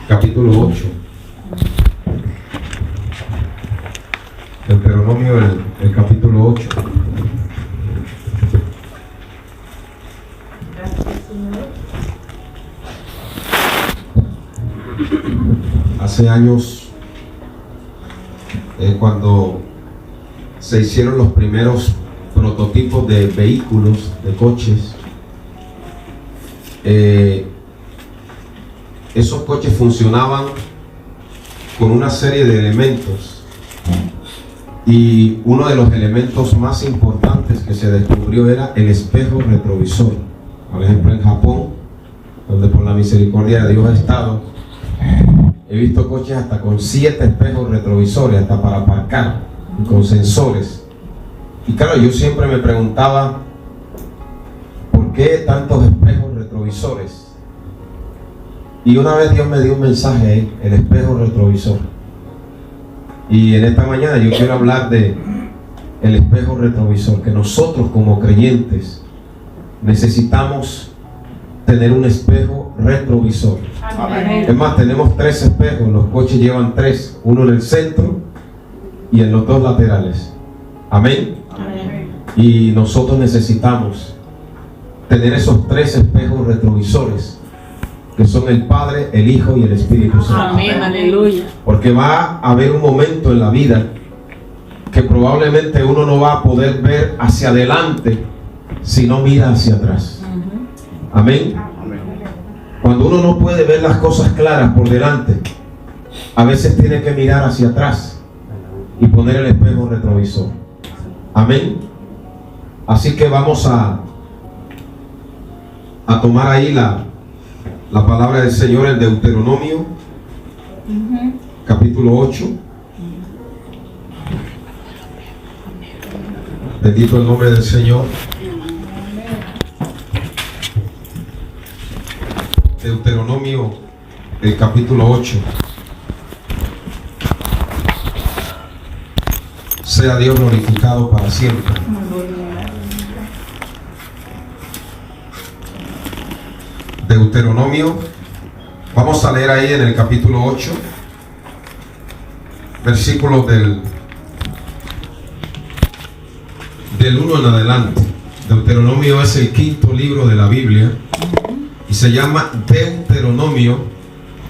capítulo 8. Deuteronomio, el capítulo 8. Hace años, cuando se hicieron los primeros prototipos de vehículos, de coches, esos coches funcionaban con una serie de elementos, y uno de los elementos más importantes que se descubrió era el espejo retrovisor. Por ejemplo, en Japón, donde por la misericordia de Dios he estado, he visto coches hasta con 7 espejos retrovisores, hasta para aparcar, y con sensores. Y claro, yo siempre me preguntaba, ¿por qué tantos espejos retrovisores? Y una vez Dios me dio un mensaje ahí, el espejo retrovisor. Y en esta mañana yo quiero hablar de el espejo retrovisor, que nosotros como creyentes necesitamos tener un espejo retrovisor. Amén. Es más, tenemos 3 espejos, los coches llevan 3, uno en el centro y en los 2 laterales. Amén. Amén. Y nosotros necesitamos tener esos 3 espejos retrovisores, que son el Padre, el Hijo y el Espíritu Santo. Amén, aleluya. Porque va a haber un momento en la vida que probablemente uno no va a poder ver hacia adelante si no mira hacia atrás. Amén. Cuando uno no puede ver las cosas claras por delante, a veces tiene que mirar hacia atrás y poner el espejo retrovisor. Amén. Así que vamos a tomar ahí la palabra del Señor en Deuteronomio, capítulo 8. Bendito el nombre del Señor. Deuteronomio, el capítulo 8. Sea Dios glorificado para siempre. Deuteronomio, vamos a leer ahí en el capítulo 8, versículos del 1 en adelante. Deuteronomio es el 5.º libro de la Biblia y se llama Deuteronomio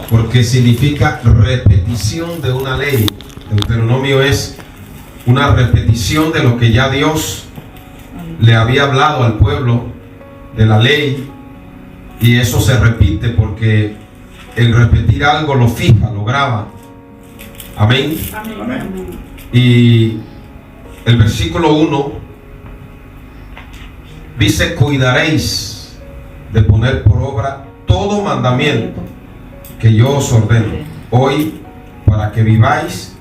porque significa repetición de una ley. Deuteronomio es una repetición de lo que ya Dios le había hablado al pueblo, de la ley. Y eso se repite porque el repetir algo lo fija, lo graba. Amén. Amén. Y el versículo 1 dice: cuidaréis de poner por obra todo mandamiento que yo os ordeno hoy, para que viváis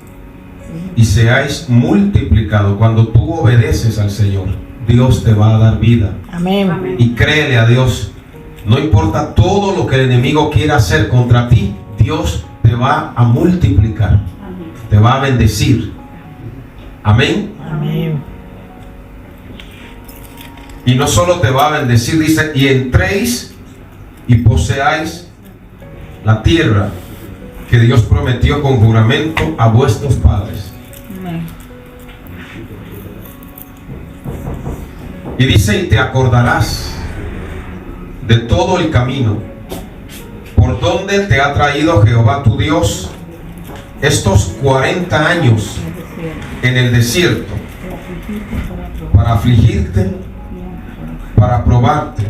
y seáis multiplicados. Cuando tú obedeces al Señor, Dios te va a dar vida. Amén. Y créele a Dios. No importa todo lo que el enemigo quiera hacer contra ti, Dios te va a multiplicar. Amén. Te va a bendecir. Amén. Amén. Y no solo te va a bendecir, dice: y entréis y poseáis la tierra que Dios prometió con juramento a vuestros padres. Amén. Y dice: y te acordarás de todo el camino por donde te ha traído Jehová tu Dios estos 40 años en el desierto, para afligirte, para probarte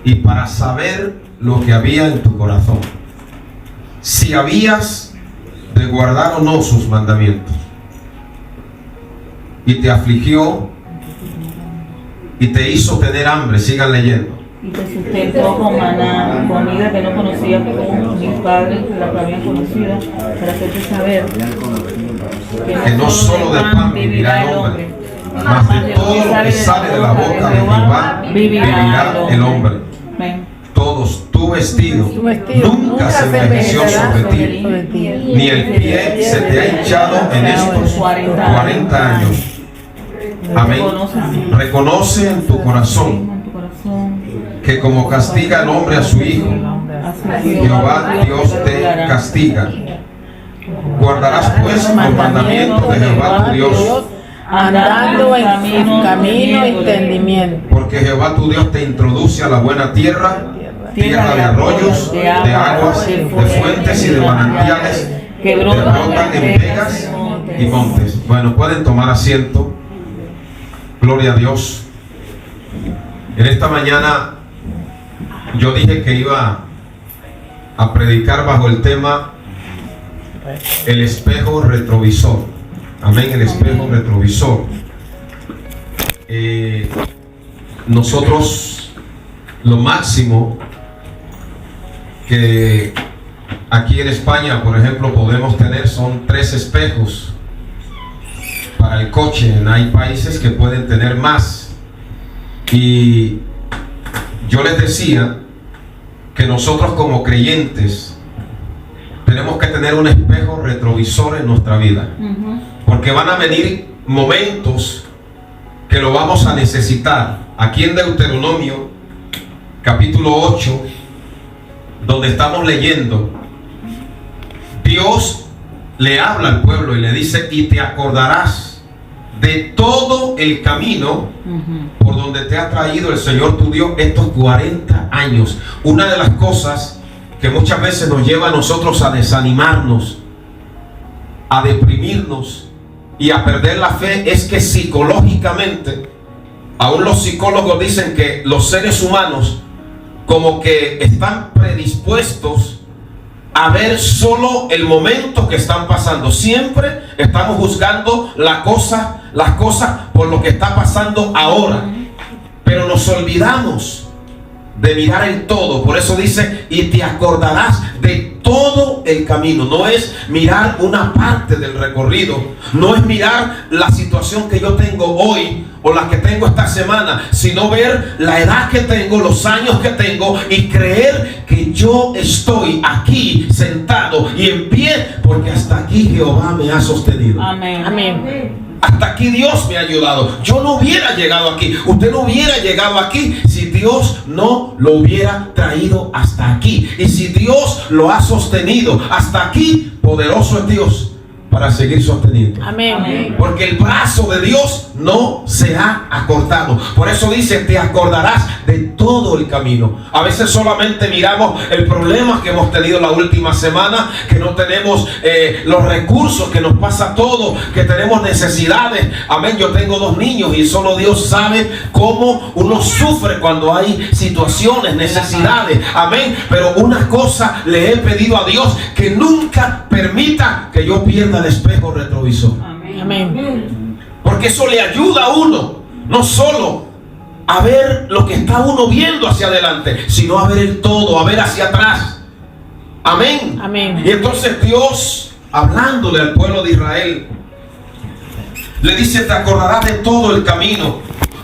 y para saber lo que había en tu corazón, si habías de guardar o no sus mandamientos. Y te afligió y te hizo tener hambre. Sigan leyendo. Y te sustentó con maná, comida que no conocías, como mis padres la habían conocida, para hacerte saber que no solo de pan vivirá el hombre, mas de todo lo que sale de la boca de Jehová vivirá el hombre. Todos, tu vestido nunca se envejeció sobre ti, ni el pie se te ha hinchado en estos 40 años. Amén. Reconoce en tu corazón que como castiga el hombre a su hijo, Jehová Dios te castiga. Guardarás pues los mandamientos de Jehová tu Dios, andando en su camino y entendimiento. porque Jehová tu Dios te introduce a la buena tierra, tierra de arroyos, de aguas, de fuentes y de manantiales, que brotan en vegas y montes. Bueno, pueden tomar asiento. Gloria a Dios. En esta mañana yo dije que iba a predicar bajo el tema el espejo retrovisor. Amén, el espejo retrovisor. Nosotros lo máximo que aquí en España, por ejemplo, podemos tener son 3 espejos para el coche. Hay países que pueden tener más. Y yo les decía que nosotros como creyentes tenemos que tener un espejo retrovisor en nuestra vida, porque van a venir momentos que lo vamos a necesitar. Aquí en Deuteronomio capítulo 8, donde estamos leyendo, Dios le habla al pueblo y le dice: y te acordarás de todo el camino por donde te ha traído el Señor tu Dios estos 40 años. Una de las cosas que muchas veces nos lleva a nosotros a desanimarnos, a deprimirnos y a perder la fe, es que psicológicamente, aún los psicólogos dicen que los seres humanos como que están predispuestos a ver solo el momento que están pasando. Siempre estamos juzgando las cosas por lo que está pasando ahora, pero nos olvidamos de mirar el todo. Por eso dice: y te acordarás de todo el camino. No es mirar una parte del recorrido, no es mirar la situación que yo tengo hoy o la que tengo esta semana, sino ver la edad que tengo, los años que tengo, y creer que yo estoy aquí sentado y en pie porque hasta aquí Jehová me ha sostenido. Amén. Amén. Hasta aquí Dios me ha ayudado. Yo no hubiera llegado aquí, usted no hubiera llegado aquí si Dios no lo hubiera traído hasta aquí. Y si Dios lo ha sostenido hasta aquí, poderoso es Dios para seguir sosteniendo. Amén. Porque el brazo de Dios no se ha acortado. Por eso dice: te acordarás de todo el camino. A veces solamente miramos el problema que hemos tenido la última semana, que no tenemos los recursos, que nos pasa todo, que tenemos necesidades. Amén. Yo tengo 2 niños y solo Dios sabe cómo uno sufre cuando hay situaciones, necesidades. Amén. Pero una cosa le he pedido a Dios: que nunca permita que yo pierda el espejo retrovisor. Amén. Porque eso le ayuda a uno, no solo a ver lo que está uno viendo hacia adelante, sino a ver el todo, a ver hacia atrás. Amén. Amén. Y entonces Dios, hablándole al pueblo de Israel, le dice: te acordarás de todo el camino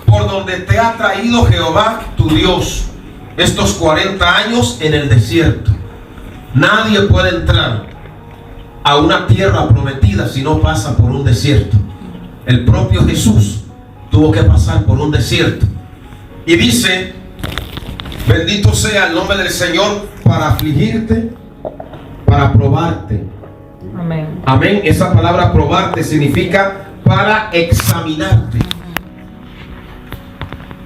por donde te ha traído Jehová tu Dios estos 40 años en el desierto. Nadie puede entrar a una tierra prometida si no pasa por un desierto. El propio Jesús tuvo que pasar por un desierto. Y dice: bendito sea el nombre del Señor, para afligirte, para probarte. Amén. Amén. Esa palabra probarte significa para examinarte.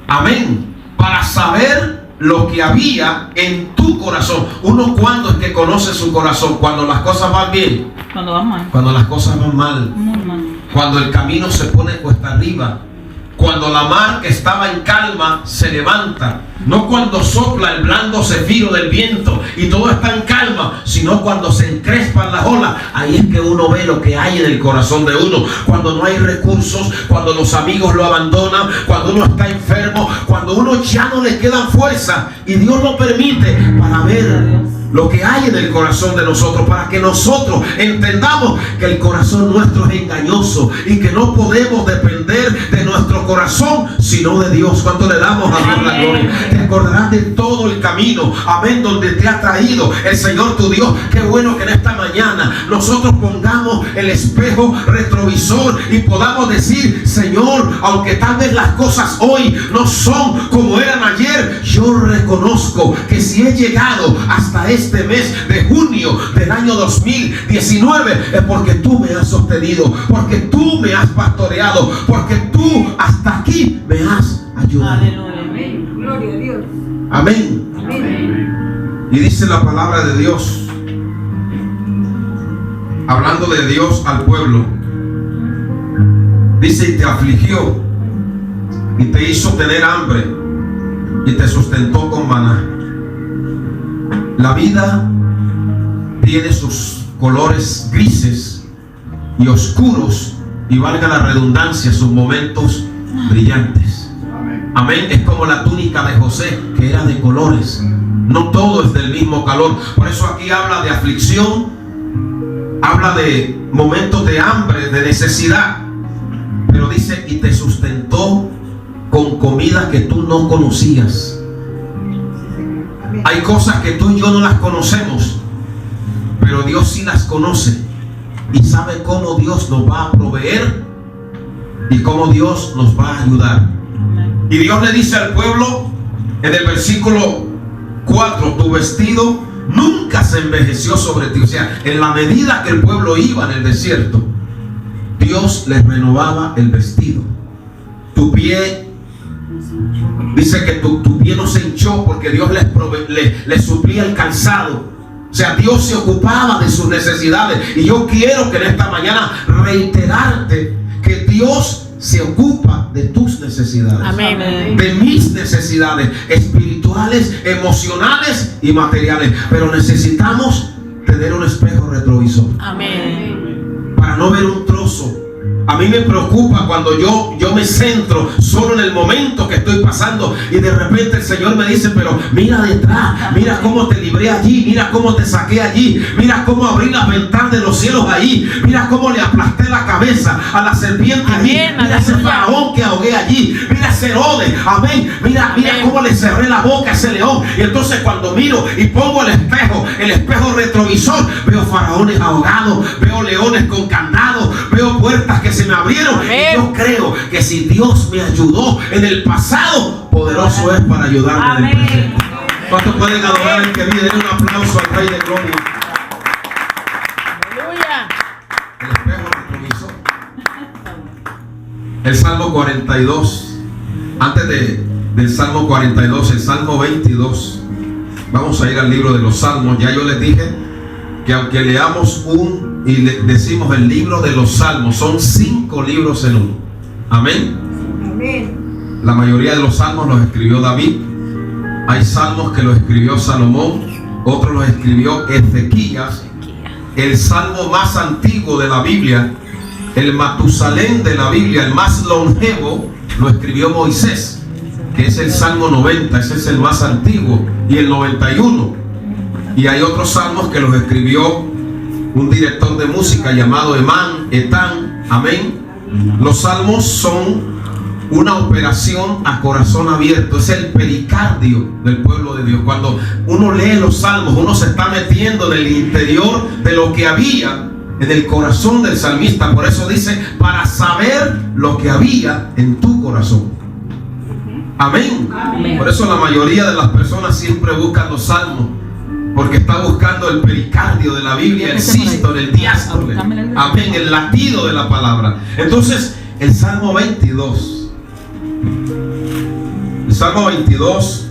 Amén. Para saber lo que había en tu corazón. Uno, ¿cuándo es que conoce su corazón? Cuando las cosas van bien. Cuando va mal. Cuando las cosas van mal. Muy mal. Cuando el camino se pone cuesta arriba. Cuando la mar que estaba en calma se levanta. No cuando sopla el blando cefiro del viento y todo está en calma, sino cuando se encrespan las olas. Ahí es que uno ve lo que hay en el corazón de uno. Cuando no hay recursos, cuando los amigos lo abandonan, cuando uno está enfermo, cuando uno ya no le quedan fuerzas y Dios lo permite para ver lo que hay en el corazón de nosotros, para que nosotros entendamos que el corazón nuestro es engañoso y que no podemos depender de nuestro corazón sino de Dios. ¿Cuánto le damos a Dios la gloria? Te acordarás de todo el camino, amén, donde te ha traído el Señor tu Dios. Qué bueno que en esta mañana nosotros pongamos el espejo retrovisor y podamos decir: Señor, aunque tal vez las cosas hoy no son como eran ayer, yo reconozco que si he llegado hasta este mes de junio del año 2019 es porque tú me has sostenido, porque tú me has pastoreado, porque tú hasta aquí me has ayudado. Aleluya. Amén. Gloria a Dios. Amén. Amén. Y dice la palabra de Dios, hablando de Dios al pueblo, dice: y te afligió y te hizo tener hambre y te sustentó con maná. La vida tiene sus colores grises y oscuros, y valga la redundancia, sus momentos brillantes. Amén. Es como la túnica de José, que era de colores. No todo es del mismo color. Por eso aquí habla de aflicción, habla de momentos de hambre, de necesidad, pero dice: y te sustentó con comida que tú no conocías. Hay cosas que tú y yo no las conocemos, pero Dios sí las conoce y sabe cómo Dios nos va a proveer y cómo Dios nos va a ayudar. Y Dios le dice al pueblo en el versículo 4: tu vestido nunca se envejeció sobre ti. O sea, en la medida que el pueblo iba en el desierto, Dios les renovaba el vestido. Tu pie, dice que tu pie no se hinchó porque Dios les suplía el calzado. O sea, Dios se ocupaba de sus necesidades. Y yo quiero que en esta mañana reiterarte que Dios se ocupa de tus necesidades. Amén. De mis necesidades espirituales, emocionales y materiales. Pero necesitamos tener un espejo retrovisor. Amén. Para no ver un trozo. A mí me preocupa cuando yo me centro solo en el momento que estoy pasando y de repente el Señor me dice: pero mira detrás, mira cómo te libré allí, mira cómo te saqué allí, mira cómo abrí las ventanas de los cielos allí, mira cómo le aplasté la cabeza a la serpiente allí, mira ese faraón que ahogué allí, mira ese Herodes, amén, mira cómo le cerré la boca a ese león. Y entonces cuando miro y pongo el espejo retrovisor, veo faraones ahogados, veo leones con candados, veo puertas que se me abrieron. Y yo creo que si Dios me ayudó en el pasado, poderoso es para ayudarme en el presente. ¿Cuántos pueden adorar al que vive? Den un aplauso al Rey de Gloria. Aleluya. El espejo retrovisor. El Salmo 42. Antes del Salmo 42, el Salmo 22. Vamos a ir al libro de los Salmos. Ya yo les dije que aunque leamos y decimos el libro de los Salmos, son 5 libros en uno. Amén. Amén. La mayoría de los salmos los escribió David. Hay salmos que los escribió Salomón, otros los escribió Ezequías. El salmo más antiguo de la Biblia, el Matusalén de la Biblia, el más longevo, lo escribió Moisés, que es el Salmo 90. Ese es el más antiguo, y el 91. Y hay otros salmos que los escribió un director de música llamado Etán. Amén. Los salmos son una operación a corazón abierto. Es el pericardio del pueblo de Dios. Cuando uno lee los salmos, uno se está metiendo en el interior de lo que había en el corazón del salmista. Por eso dice: para saber lo que había en tu corazón. Amén. Amén. Por eso la mayoría de las personas siempre buscan los salmos, porque está buscando el pericardio de la Biblia, el sístole, el diástole, amén, el latido de la palabra. Entonces, el Salmo 22. El Salmo 22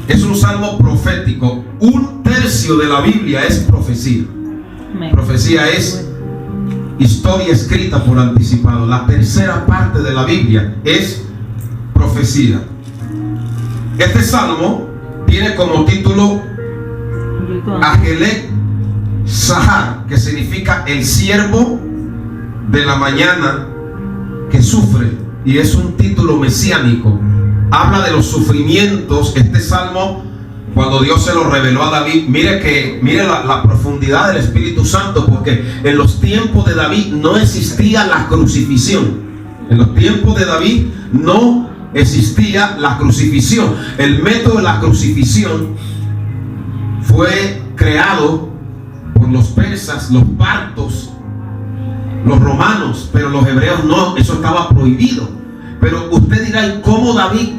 es un salmo profético. 1/3 de la Biblia es profecía. Profecía es historia escrita por anticipado. La tercera parte de la Biblia es profecía. Este salmo tiene como título Ajelec Sahar, que significa el siervo de la mañana que sufre, y es un título mesiánico. Habla de los sufrimientos. Este salmo cuando Dios se lo reveló a David, mire la profundidad del Espíritu Santo, porque en los tiempos de David no existía la crucifixión. En los tiempos de David no existía la crucifixión. El método de la crucifixión fue creado por los persas, los partos, los romanos, pero los hebreos no, eso estaba prohibido. Pero usted dirá, ¿y cómo David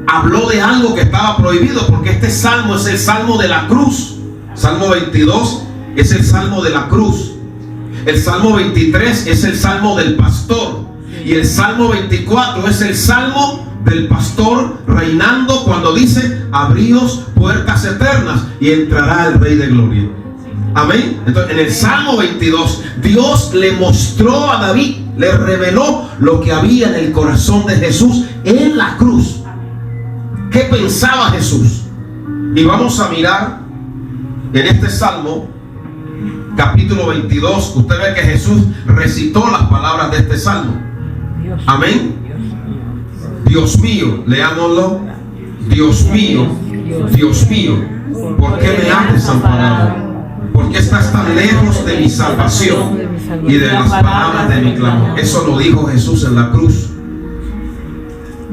habló de algo que estaba prohibido? Porque este salmo es el salmo de la cruz. Salmo 22 es el salmo de la cruz. El salmo 23 es el salmo del pastor. Y el salmo 24 es el salmo del pastor reinando, cuando dice: abríos puertas eternas y entrará el Rey de Gloria. Amén. Entonces, en el salmo 22, Dios le mostró a David, le reveló lo que había en el corazón de Jesús en la cruz. ¿Qué pensaba Jesús? Y vamos a mirar en este salmo, capítulo 22. Usted ve que Jesús recitó las palabras de este salmo. Amén. Dios mío, leámoslo. Dios mío, Dios mío, ¿por qué me has desamparado? ¿Por qué estás tan lejos de mi salvación y de las palabras de mi clamor? Eso lo dijo Jesús en la cruz.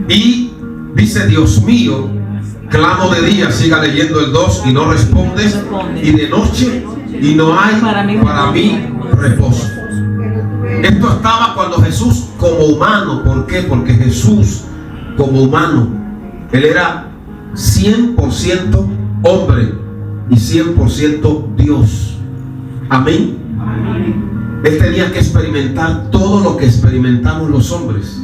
Y dice: Dios mío, clamo de día, siga leyendo el 2, y no respondes, y de noche, y no hay para mí reposo. Esto estaba cuando Jesús como humano. ¿Por qué? Porque Jesús como humano, Él era 100% hombre y 100% Dios. Amén. Él tenía que experimentar todo lo que experimentamos los hombres.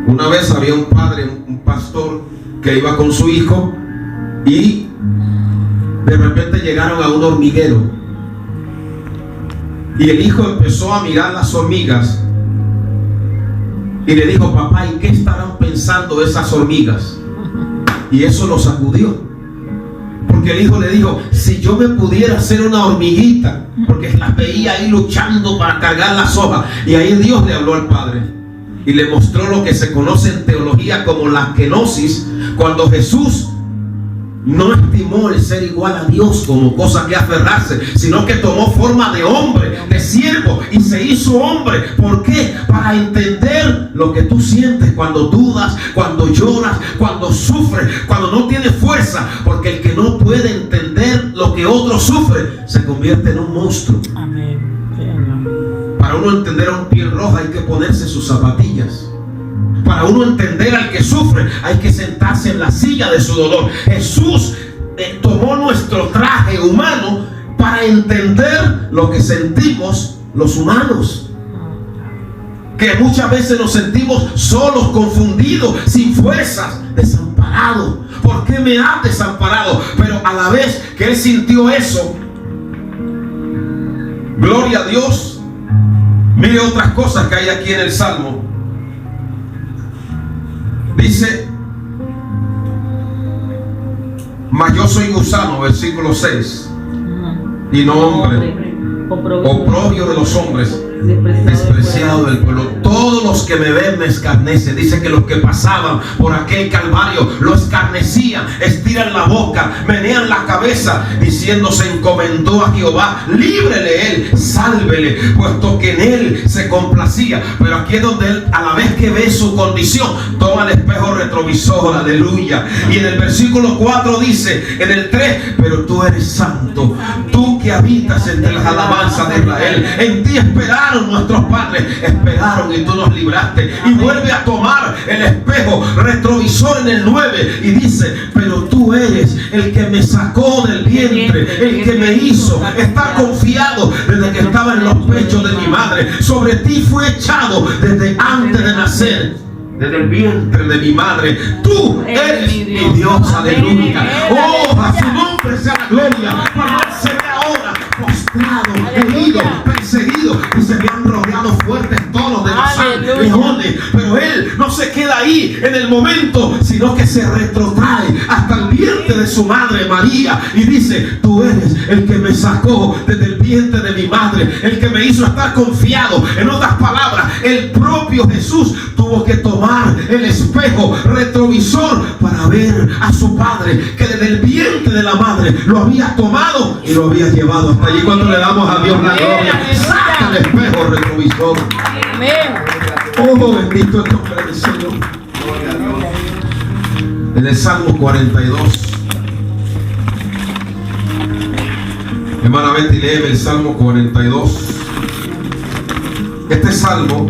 Una vez había un padre, un pastor, que iba con su hijo, y de repente llegaron a un hormiguero, y el hijo empezó a mirar las hormigas y le dijo: papá, ¿y qué estarán pensando esas hormigas? Y eso lo sacudió, porque el hijo le dijo: si yo me pudiera hacer una hormiguita, porque las veía ahí luchando para cargar las hojas. Y ahí Dios le habló al padre y le mostró lo que se conoce en teología como la kenosis, cuando Jesús no estimó el ser igual a Dios como cosa que aferrarse, sino que tomó forma de hombre, de siervo, y se hizo hombre. ¿Por qué? Para entender lo que tú sientes cuando dudas, cuando lloras, cuando sufres, cuando no tienes fuerza. Porque el que no puede entender lo que otro sufre se convierte en un monstruo. Amén. Para uno entender a un piel roja hay que ponerse sus zapatillas. Para uno entender al que sufre hay que sentarse en la silla de su dolor. Jesús tomó nuestro traje humano para entender lo que sentimos los humanos, que muchas veces nos sentimos solos, confundidos, sin fuerzas, desamparados. ¿Por qué me has desamparado? Pero a la vez que él sintió eso, gloria a Dios, mire otras cosas que hay aquí en el Salmo. Dice: mas yo soy gusano, versículo 6, y no hombre, oprobio de los hombres, despreciado del pueblo. Todos los que me ven me escarnecen. Dice que los que pasaban por aquel calvario lo escarnecían, estiran la boca, menean la cabeza, diciendo: se encomendó a Jehová, líbrele él, sálvele, puesto que en él se complacía. Pero aquí es donde él, a la vez que ve su condición, toma el espejo retrovisor, aleluya. Y en el versículo 4 dice, en el 3: pero tú eres santo, tú que habitas entre las alabanzas de Israel. En ti esperaron nuestros padres, esperaron y tú nos libraste. Y vuelve a tomar el espejo retrovisor en el 9 y dice: pero tú eres el que me sacó del vientre, el que me hizo estar confiado desde que estaba en los pechos de mi madre. Sobre ti fue echado desde antes de nacer, desde el vientre de mi madre. Tú eres mi Dios, aleluya. Oh, a su nombre sea la gloria. Para él se ve ahora postrado, herido, perseguido, y se me han rodeado fuertes tonos de los leones, pero él no se queda ahí en el momento, sino que se retrotrae hasta el vientre de su madre María y dice: tú eres el que me sacó desde el vientre de mi madre, el que me hizo estar confiado. En otras palabras, el propio Jesús tuvo que tomar el espejo retrovisor para ver a su padre, que desde el vientre de la madre lo había tomado y lo había llevado hasta allí. Cuando le damos a Dios la gloria, saca el espejo retrovisor. Oh, bendito el nombre del Señor. En el Salmo 42, hermana Betty, léeme el Salmo 42. Este salmo,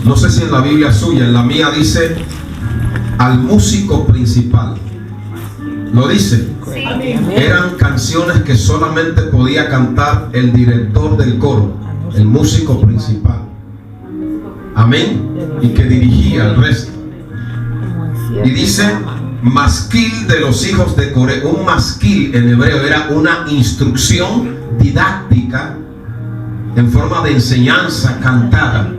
no sé si en la Biblia suya, en la mía dice al músico principal. ¿Lo dice? Sí. Eran canciones que solamente podía cantar el director del coro, el músico principal. Amén. Y que dirigía al resto. Y dice masquil de los hijos de Coré. Un masquil en hebreo era una instrucción didáctica en forma de enseñanza cantada.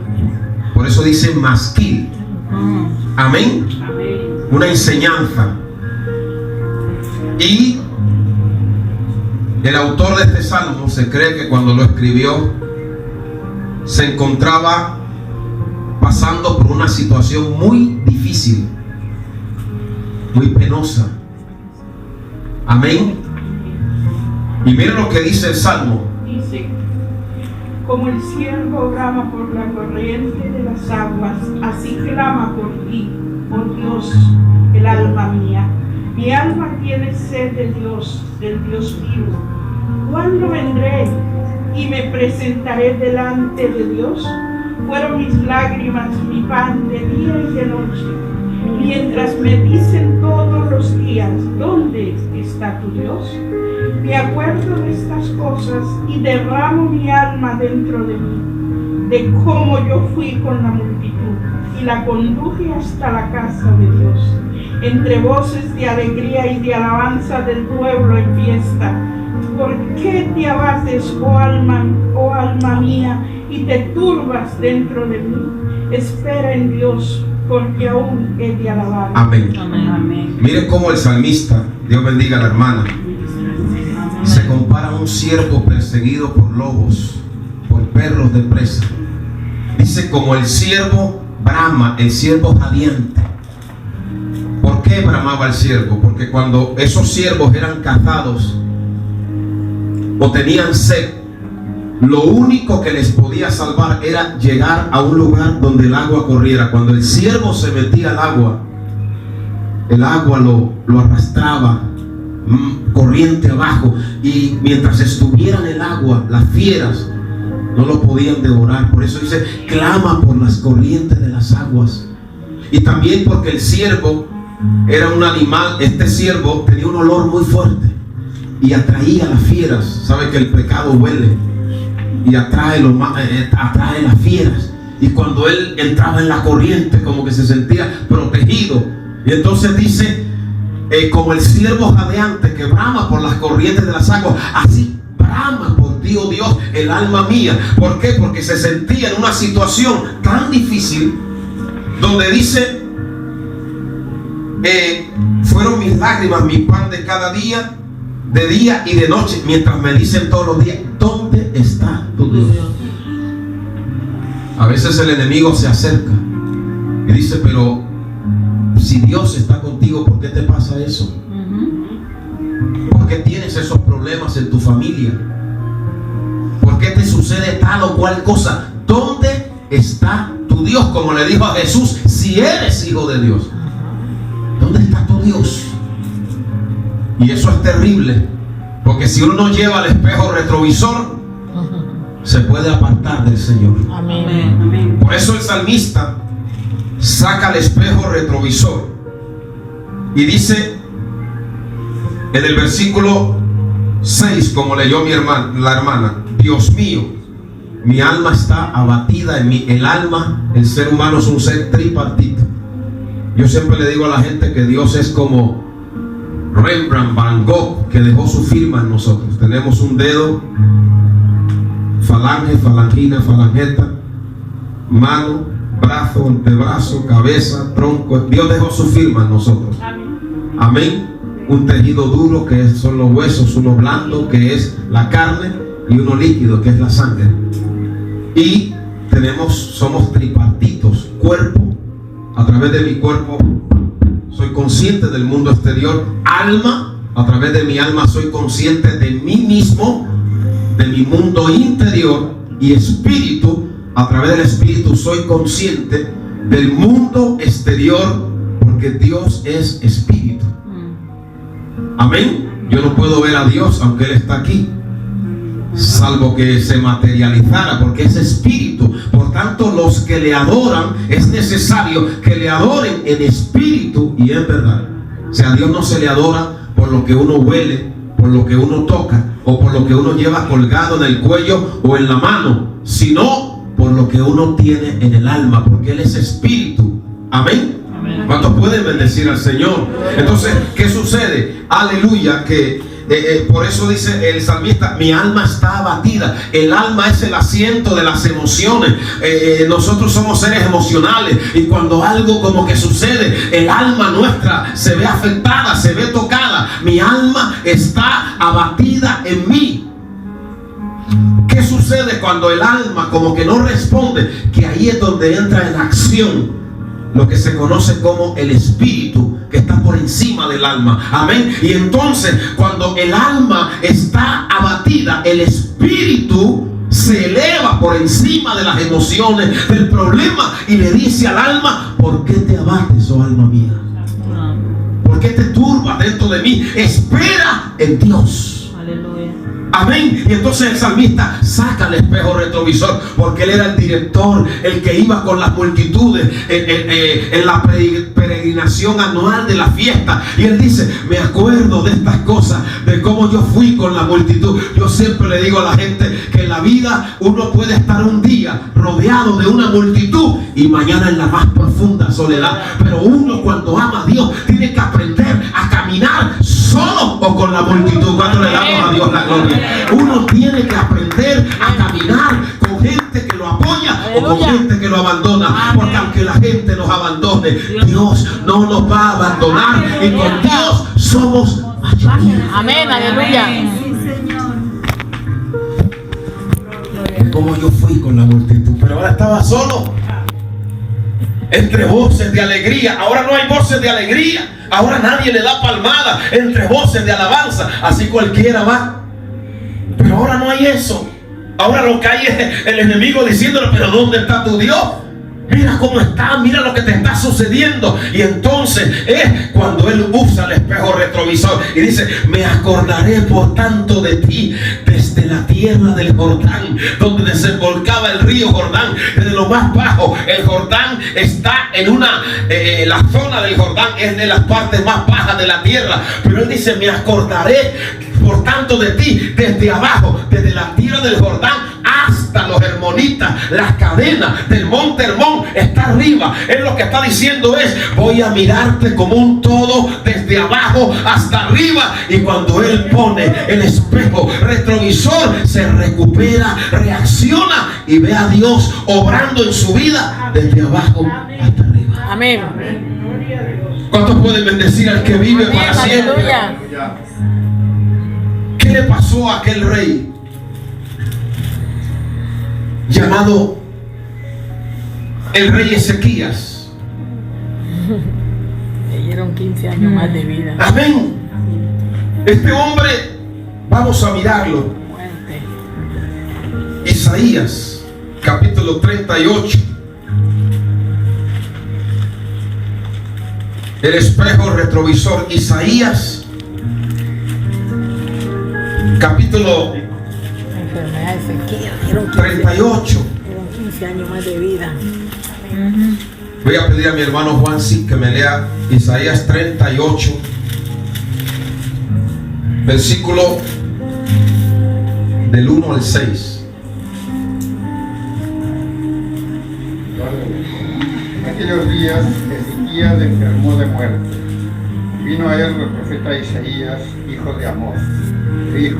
Por eso dice masquil. Amén. Una enseñanza. Y el autor de este salmo se cree que cuando lo escribió se encontraba pasando por una situación muy difícil, muy penosa. Amén. Y miren lo que dice el salmo. Dice: como el ciervo brama por la corriente de las aguas, así clama por ti, oh Dios, el alma mía. Mi alma tiene sed de Dios, del Dios vivo. ¿Cuándo vendré y me presentaré delante de Dios? Fueron mis lágrimas mi pan de día y de noche, mientras me dicen todos los días: ¿dónde está tu Dios? Me acuerdo de estas cosas y derramo mi alma dentro de mí, de cómo yo fui con la multitud y la conduje hasta la casa de Dios, entre voces de alegría y de alabanza del pueblo en fiesta. ¿Por qué te abates, oh alma mía, y te turbas dentro de mí? Espera en Dios, porque aún he de alabar. Amén. Amén. Mire cómo el salmista, Dios bendiga a la hermana, se compara a un ciervo perseguido por lobos, por perros de presa. Dice: como el ciervo brama, el ciervo jadeante. ¿Por qué bramaba el ciervo? Porque cuando esos ciervos eran cazados o tenían sed, lo único que les podía salvar era llegar a un lugar donde el agua corriera. Cuando el ciervo se metía al agua, el agua lo arrastraba corriente abajo, y mientras estuviera en el agua, las fieras no lo podían devorar. Por eso dice: clama por las corrientes de las aguas. Y también porque el ciervo era un animal. Este ciervo tenía un olor muy fuerte y atraía a las fieras. Sabe que el pecado huele y atrae las fieras. Y cuando él entraba en la corriente, como que se sentía protegido. Y entonces dice: como el ciervo jadeante que brama por las corrientes de las aguas, así brama por ti, oh Dios, el alma mía. ¿Por qué? Porque se sentía en una situación tan difícil, donde dice: fueron mis lágrimas mi pan de cada día, de día y de noche, mientras me dicen todos los días: ¿dónde está tu Dios? A veces el enemigo se acerca y dice: pero si Dios está contigo, ¿por qué te pasa eso? ¿Por qué tienes esos problemas en tu familia? ¿Por qué te sucede tal o cual cosa? ¿Dónde está tu Dios? Como le dijo a Jesús: si eres hijo de Dios, ¿dónde está tu Dios? Y eso es terrible, porque si uno no lleva el espejo retrovisor, se puede apartar del Señor. Amén. Por eso el salmista saca el espejo retrovisor y dice en el versículo 6, como leyó la hermana: Dios mío, mi alma está abatida en mí. El alma, el ser humano, es un ser tripartito. Yo siempre le digo a la gente que Dios es como Rembrandt, Van Gogh, que dejó su firma en nosotros. Tenemos un dedo, falange, falangina, falangeta, mano, brazo, antebrazo, cabeza, tronco. Dios dejó su firma en nosotros. Amén. Un tejido duro que son los huesos, uno blando que es la carne y uno líquido que es la sangre. Y somos tripartitos, cuerpo. A través de mi cuerpo soy consciente del mundo exterior. Alma, a través de mi alma soy consciente de mí mismo, de mi mundo interior. Y espíritu, a través del espíritu soy consciente del mundo exterior, porque Dios es espíritu. Amén. Yo no puedo ver a Dios aunque Él está aquí, salvo que se materializara, porque es espíritu. Por tanto, los que le adoran, es necesario que le adoren en espíritu y en verdad. O sea, a Dios no se le adora por lo que uno huele, por lo que uno toca o por lo que uno lleva colgado en el cuello o en la mano, sino por lo que uno tiene en el alma, porque Él es espíritu. Amén. ¿Cuántos pueden bendecir al Señor? Entonces, ¿qué sucede? Aleluya, que por eso dice el salmista, mi alma está abatida. El alma es el asiento de las emociones. Nosotros somos seres emocionales, y cuando algo como que sucede, el alma nuestra se ve afectada, se ve tocada. Mi alma está abatida en mí. ¿Qué sucede cuando el alma como que no responde? Que ahí es donde entra en acción lo que se conoce como el espíritu, que está por encima del alma. Amén. Y entonces, cuando el alma está abatida, el espíritu se eleva por encima de las emociones, del problema, y le dice al alma: ¿por qué te abates, oh alma mía? ¿Por qué te turbas dentro de mí? Espera en Dios. Aleluya. Amén. Y entonces el salmista saca el espejo retrovisor, porque él era el director, el que iba con las multitudes en la peregrinación anual de la fiesta. Y él dice: me acuerdo de estas cosas, de cómo yo fui con la multitud. Yo siempre le digo a la gente que en la vida uno puede estar un día rodeado de una multitud y mañana en la más profunda soledad. Pero uno, cuando ama a Dios, tiene que aprender a caminar solo o con la multitud. Cuando le damos a Dios la gloria, uno tiene que aprender a caminar con gente que lo apoya o con gente que lo abandona. Porque aunque la gente nos abandone, Dios no nos va a abandonar, y con Dios somos mayoría. Amén, aleluya. Como yo fui con la multitud, pero ahora estaba solo, entre voces de alegría. Ahora no hay voces de alegría. Ahora nadie le da palmada entre voces de alabanza. Así cualquiera va. Pero ahora no hay eso. Ahora lo que hay es el enemigo diciéndole: pero ¿dónde está tu Dios? Mira cómo está, mira lo que te está sucediendo. Y entonces es cuando él usa el espejo retrovisor y dice: me acordaré por tanto de ti desde la tierra del Jordán, donde desembolcaba el río Jordán, desde lo más bajo. El Jordán está en la zona del Jordán es de las partes más bajas de la tierra. Pero él dice: me acordaré por tanto de ti desde abajo, desde la tierra del Jordán hasta los Hermonitas, las cadenas del monte Hermón está arriba. Él lo que está diciendo es: voy a mirarte como un todo desde abajo hasta arriba. Y cuando él pone el espejo retrovisor, se recupera, reacciona y ve a Dios obrando en su vida desde abajo hasta arriba. Amén. ¿Cuántos pueden bendecir al que vive para siempre? Aleluya. ¿Qué le pasó a aquel rey llamado el rey Ezequías? Le dieron 15 años más de vida. Amén. Este hombre, vamos a mirarlo. Muerte. Isaías, capítulo 38. El espejo retrovisor. Isaías, capítulo La enfermedad de Ezequiel. Dieron 38. Dieron 15 años más de vida. Voy a pedir a mi hermano Juan que me lea Isaías 38, versículo del 1 al 6. En aquellos días Ezequías enfermó de muerte. Vino a él el profeta Isaías, hijo de Amós. Dijo: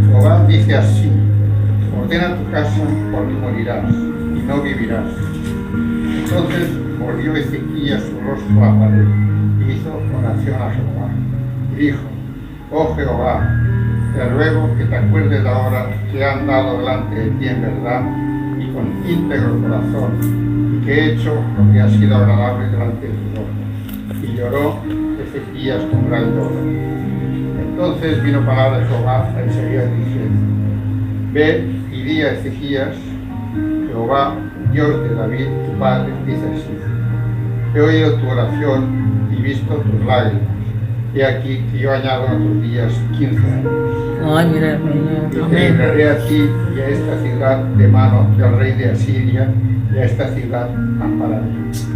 Jehová dice así: ordena tu casa, porque morirás y no vivirás. Entonces volvió Ezequías su rostro a la pared y hizo oración a Jehová. Y dijo: oh Jehová, te ruego que te acuerdes ahora que he andado delante de ti en verdad y con íntegro corazón, y que he hecho lo que ha sido agradable delante de tus ojos. Y lloró Ezequías con gran dolor. Entonces vino palabra de Jehová a Isaías diciendo: ve y di a Ezequías: Jehová, Dios de David, tu padre, dice así: he oído tu oración y visto tus lágrimas. He aquí que yo añado a tus días 15 años. Ay, mira, Y te libraré a ti y a esta ciudad de mano del rey de Asiria, y a esta ciudad ampararé.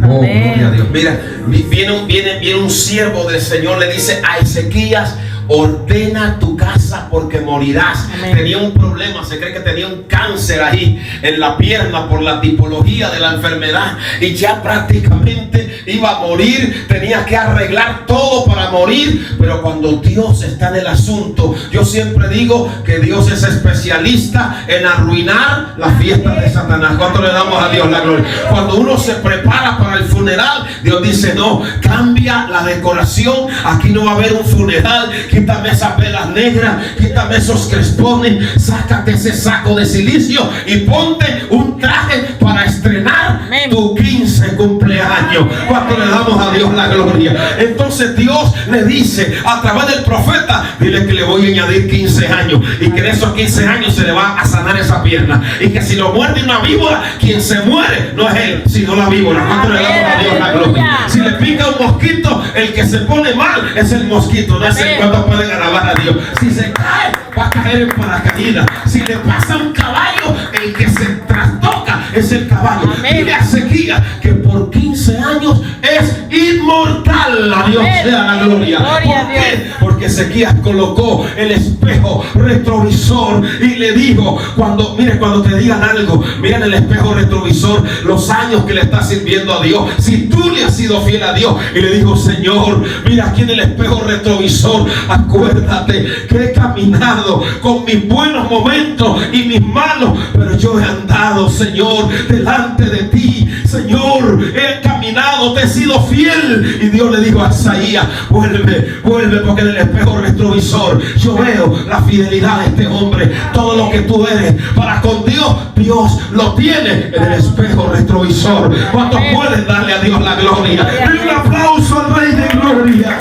Oh, gloria a Dios. Mira, viene un siervo del Señor, le dice a Ezequías: ordena tu casa porque morirás. Amén. Tenía un problema, se cree que tenía un cáncer ahí en la pierna por la tipología de la enfermedad y ya prácticamente iba a morir, tenía que arreglar todo para morir. Pero cuando Dios está en el asunto, yo siempre digo que Dios es especialista en arruinar la fiesta de Satanás. ¿Cuánto le damos a Dios la gloria? Cuando uno se prepara para el funeral, Dios dice: no, cambia la decoración, aquí no va a haber un funeral. Quítame esas velas negras, quítame esos crespones, sácate ese saco de silicio y ponte un traje para estrenar tu 15 cumpleaños. ¿Cuánto le damos a Dios la gloria? Entonces Dios le dice a través del profeta: dile que le voy a añadir 15 años y que en esos 15 años se le va a sanar esa pierna, y que si lo muerde una víbora, quien se muere no es él, sino la víbora. ¿Cuánto le damos a Dios la gloria? Si le pica un mosquito, el que se pone mal es el mosquito, no es el. ¿Cuánto pueden alabar a Dios? Si se cae, va a caer en paracaídas. Si le pasa un caballo, el que se trastoca es el caballo. Dile a Ezequías que por 15 años es inmortal. A Dios sea la gloria. ¿Por qué? Porque Ezequías colocó el espejo retrovisor y le dijo: cuando te digan algo, mira en el espejo retrovisor los años que le estás sirviendo a Dios, si tú le has sido fiel a Dios. Y le dijo: Señor, mira aquí en el espejo retrovisor, acuérdate que he caminado con mis buenos momentos y mis malos, pero yo he andado, Señor, delante de ti. Señor, he caminado, te he sido fiel. Y Dios le dijo a Isaías: vuelve, porque en el espejo retrovisor yo veo la fidelidad de este hombre. Todo lo que tú eres para con Dios, Dios lo tiene en el espejo retrovisor. ¿Cuántos pueden darle a Dios la gloria? Denle un aplauso al Rey de Gloria.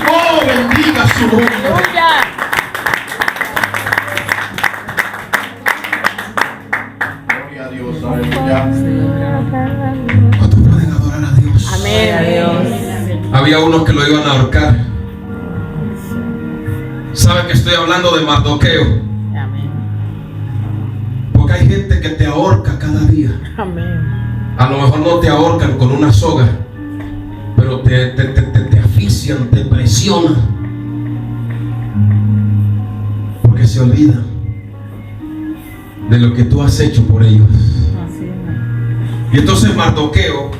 Oh, bendiga su nombre. Gloria a Dios, aleluya. ¿Cuántos pueden adorar a Dios? Amén. Había unos que lo iban a ahorcar. ¿Saben que estoy hablando de Mardoqueo? Amén. Porque hay gente que te ahorca cada día. Amén. A lo mejor no te ahorcan con una soga, pero te asfixian, te presionan, porque se olvidan de lo que tú has hecho por ellos. Y entonces Mardoqueo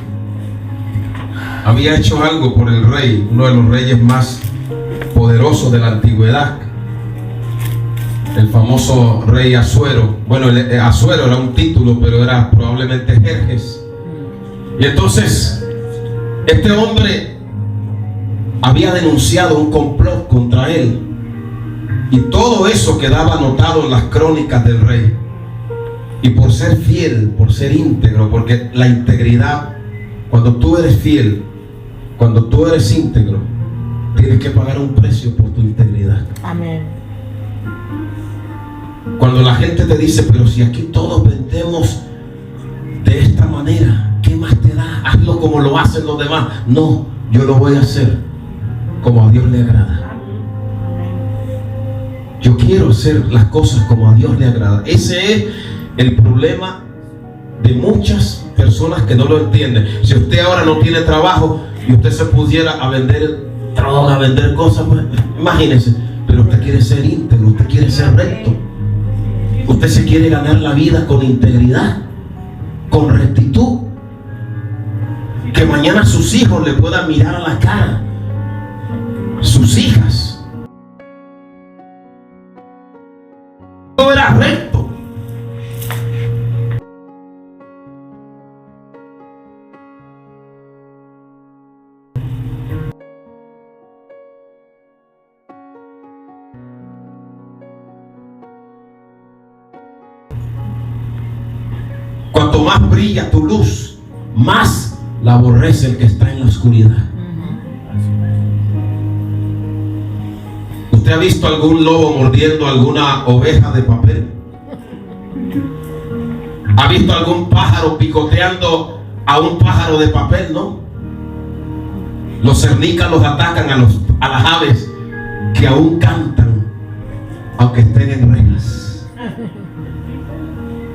había hecho algo por el rey, uno de los reyes más poderosos de la antigüedad, el famoso rey Asuero. Bueno, Asuero era un título, pero era probablemente Jerjes. Y entonces este hombre había denunciado un complot contra él, y todo eso quedaba anotado en las crónicas del rey. Y por ser fiel, por ser íntegro, porque la integridad, cuando tú eres fiel, cuando tú eres íntegro, tienes que pagar un precio por tu integridad. Amén. Cuando la gente te dice: pero si aquí todos vendemos de esta manera, ¿qué más te da? Hazlo como lo hacen los demás. No, yo lo voy a hacer como a Dios le agrada. Yo quiero hacer las cosas como a Dios le agrada. Ese es el problema de muchas personas que no lo entienden. Si usted ahora no tiene trabajo y usted se pusiera a vender droga, a vender cosas, pues, imagínese. Pero usted quiere ser íntegro, usted quiere ser recto, usted se quiere ganar la vida con integridad, con rectitud, que mañana sus hijos le puedan mirar a la cara, sus hijas. Todo era recto. Cuanto más brilla tu luz, más la aborrece el que está en la oscuridad. ¿Usted ha visto algún lobo mordiendo alguna oveja de papel? ¿Ha visto algún pájaro picoteando a un pájaro de papel? No. Los cernicas los atacan a las aves que aún cantan, aunque estén en reglas.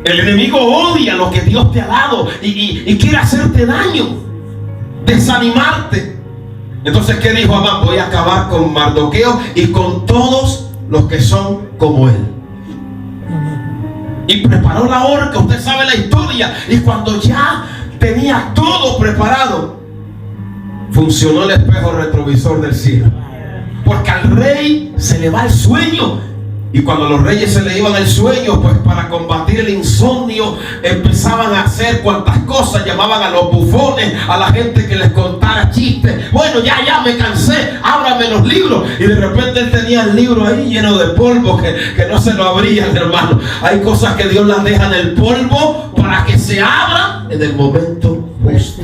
El enemigo odia lo que Dios te ha dado y quiere hacerte daño, desanimarte. Entonces, ¿qué dijo Amán? Voy a acabar con Mardoqueo y con todos los que son como él. Y preparó la horca. Usted sabe la historia. Y cuando ya tenía todo preparado, funcionó el espejo retrovisor del cielo. Porque al rey se le va el sueño. Y cuando los reyes se le iban el sueño, pues para combatir el insomnio empezaban a hacer cuantas cosas. Llamaban a los bufones, a la gente que les contara chistes. Bueno, ya me cansé, ábrame los libros. Y de repente él tenía el libro ahí lleno de polvo que no se lo abrían, hermano. Hay cosas que Dios las deja en el polvo para que se abran en el momento justo.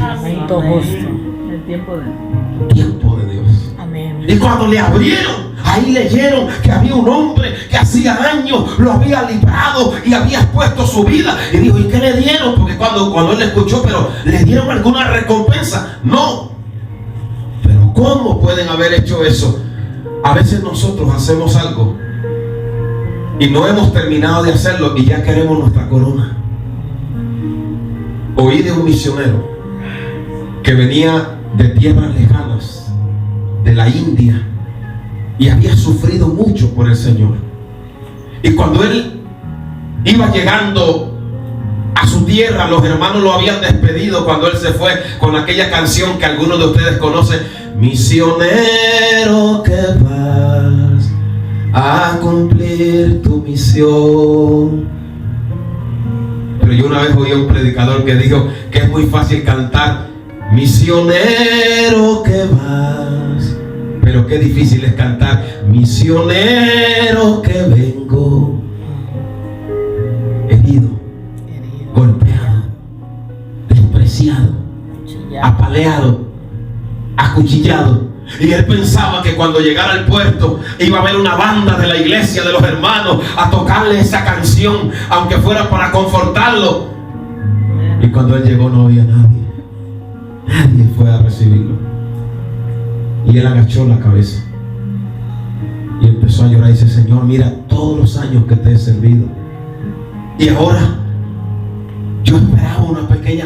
El tiempo de Dios. Amén. Y cuando le abrieron, ahí leyeron que había un hombre que hacía años lo había librado y había expuesto su vida. Y dijo, ¿y qué le dieron? Porque cuando él escuchó, pero ¿le dieron alguna recompensa? No. Pero ¿cómo pueden haber hecho eso? A veces nosotros hacemos algo y no hemos terminado de hacerlo y ya queremos nuestra corona. Oí de un misionero que venía de tierras lejanas, de la India, y había sufrido mucho por el Señor. Y cuando él iba llegando a su tierra, los hermanos lo habían despedido cuando él se fue con aquella canción que algunos de ustedes conocen: misionero que vas a cumplir tu misión. Pero yo una vez oí a un predicador que dijo que es muy fácil cantar misionero que vas, pero qué difícil es cantar misionero que vengo, herido, golpeado, despreciado, apaleado, acuchillado. Y él pensaba que cuando llegara al puerto iba a haber una banda de la iglesia, de los hermanos, a tocarle esa canción, aunque fuera para confortarlo. Y cuando él llegó no había nadie. Nadie fue a recibirlo. Y él agachó la cabeza y empezó a llorar y dice: Señor, mira todos los años que te he servido, y ahora yo esperaba una pequeña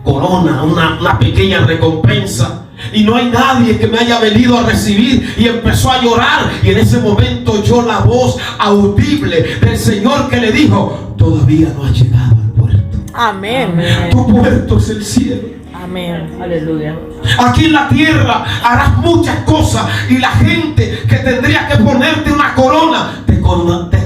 corona, una pequeña recompensa, y no hay nadie que me haya venido a recibir. Y empezó a llorar, y en ese momento oyó la voz audible del Señor que le dijo: todavía no has llegado al puerto. Amén. Tu puerto es el cielo. Amén. Aleluya. Aquí en la tierra harás muchas cosas, y la gente que tendría que ponerte una corona te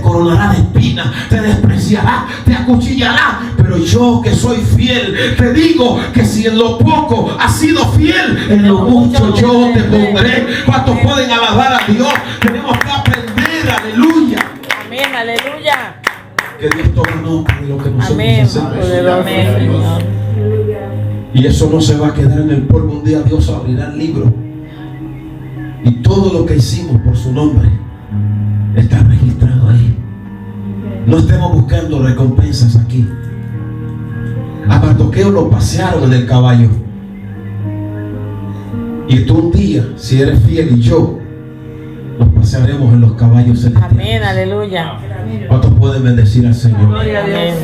coronará de espinas, te despreciará, te acuchillará. Pero yo, que soy fiel, te digo que si en lo poco has sido fiel, en lo mucho yo te pondré. ¿Cuántos pueden alabar a Dios? Tenemos que aprender. Aleluya. Amén. Aleluya. Que Dios tome nota de lo que nosotros Amén. hacemos. Poderoso Señor. Y eso no se va a quedar en el polvo. Un día Dios abrirá el libro y todo lo que hicimos por su nombre está registrado ahí. No estemos buscando recompensas aquí. A Mardoqueo lo pasearon en el caballo, y tú un día, si eres fiel, y yo nos pasearemos en los caballos celestiales. Amén. Aleluya. ¿Cuántos pueden bendecir al Señor? Gloria a Dios.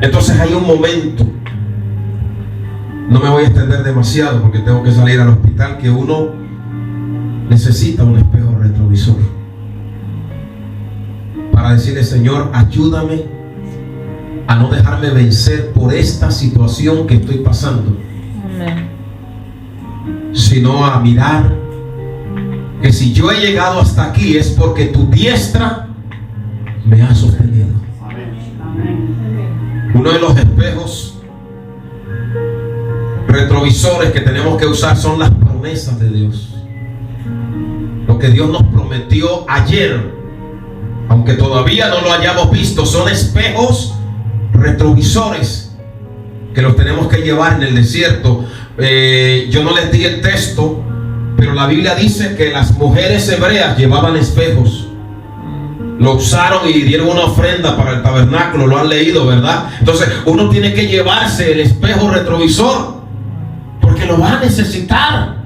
Entonces hay un momento, no me voy a extender demasiado porque tengo que salir al hospital, que uno necesita un espejo retrovisor para decirle: Señor, ayúdame a no dejarme vencer por esta situación que estoy pasando, Amén. sino a mirar que si yo he llegado hasta aquí es porque tu diestra me ha sostenido. Uno de los espejos retrovisores que tenemos que usar son las promesas de Dios. Lo que Dios nos prometió ayer, aunque todavía no lo hayamos visto, son espejos retrovisores que los tenemos que llevar en el desierto. Yo no les di el texto, pero la Biblia dice que las mujeres hebreas llevaban espejos. Lo usaron y dieron una ofrenda para el tabernáculo, lo han leído, ¿verdad? Entonces uno tiene que llevarse el espejo retrovisor, porque lo va a necesitar.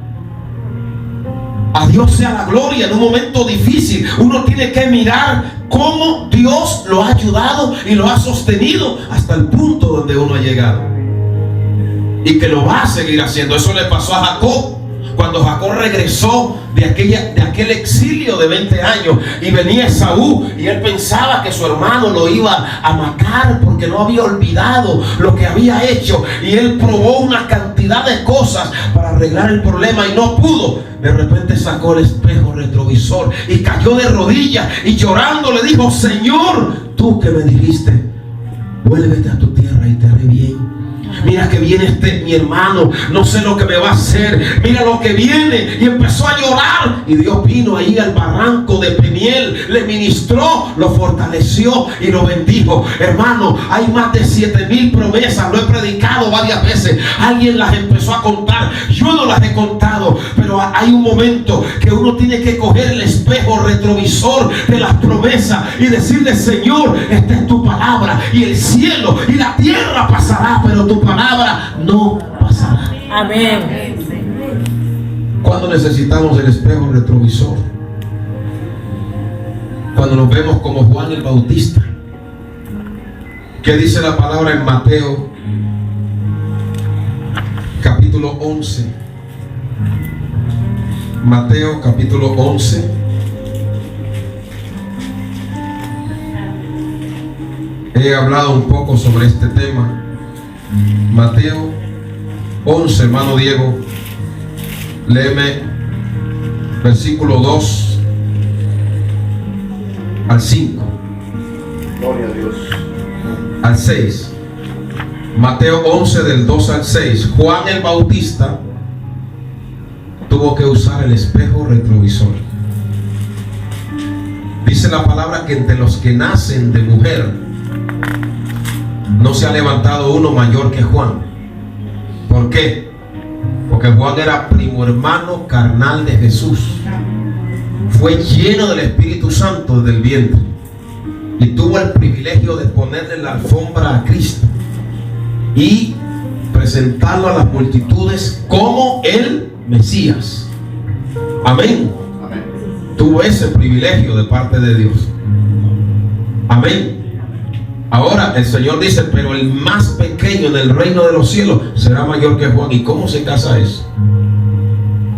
A Dios sea la gloria en un momento difícil. Uno tiene que mirar cómo Dios lo ha ayudado y lo ha sostenido hasta el punto donde uno ha llegado, y que lo va a seguir haciendo. Eso le pasó a Jacob cuando Jacob regresó de aquel exilio de 20 años, y venía Esaú, y él pensaba que su hermano lo iba a matar porque no había olvidado lo que había hecho, y él probó una cantidad de cosas para arreglar el problema y no pudo. De repente sacó el espejo retrovisor y cayó de rodillas y llorando le dijo: Señor, tú que me dijiste, vuélvete a tu tierra y te haré bien. Mira que viene mi hermano, no sé lo que me va a hacer, mira lo que viene. Y empezó a llorar, y Dios vino ahí al barranco de Peniel, le ministró, lo fortaleció y lo bendijo. Hermano, hay más de 7,000 promesas, lo he predicado varias veces. Alguien las empezó a contar, yo no las he contado, pero hay un momento que uno tiene que coger el espejo retrovisor de las promesas y decirle: Señor, esta es tu palabra, y el cielo y la tierra pasará, pero tu palabra no pasará. Amén. Cuando necesitamos el espejo retrovisor, cuando nos vemos como Juan el Bautista. ¿Qué dice la palabra en Mateo capítulo 11? Mateo capítulo 11. He hablado un poco sobre este tema. Mateo 11, hermano Diego, léeme versículo 2 al 5. Gloria a Dios. Al 6. Mateo 11 del 2 al 6. Juan el Bautista tuvo que usar el espejo retrovisor. Dice la palabra que entre los que nacen de mujer no se ha levantado uno mayor que Juan. ¿Por qué? Porque Juan era primo hermano carnal de Jesús. Fue lleno del Espíritu Santo desde el vientre, y tuvo el privilegio de ponerle la alfombra a Cristo y presentarlo a las multitudes como el Mesías. Amén. Amén. Tuvo ese privilegio de parte de Dios. Amén. Ahora el Señor dice: pero el más pequeño en el reino de los cielos será mayor que Juan. ¿Y cómo se casa eso?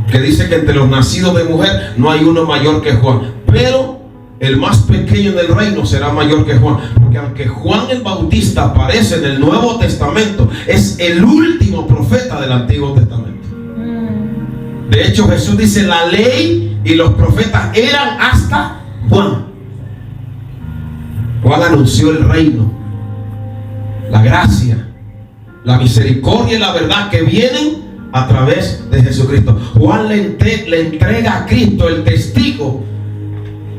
Que dice que entre los nacidos de mujer no hay uno mayor que Juan, pero el más pequeño en el reino será mayor que Juan. Porque aunque Juan el Bautista aparece en el Nuevo Testamento, es el último profeta del Antiguo Testamento. De hecho, Jesús dice: la ley y los profetas eran hasta Juan. Juan anunció el reino, la gracia, la misericordia y la verdad que vienen a través de Jesucristo. Juan le entrega a Cristo el testigo,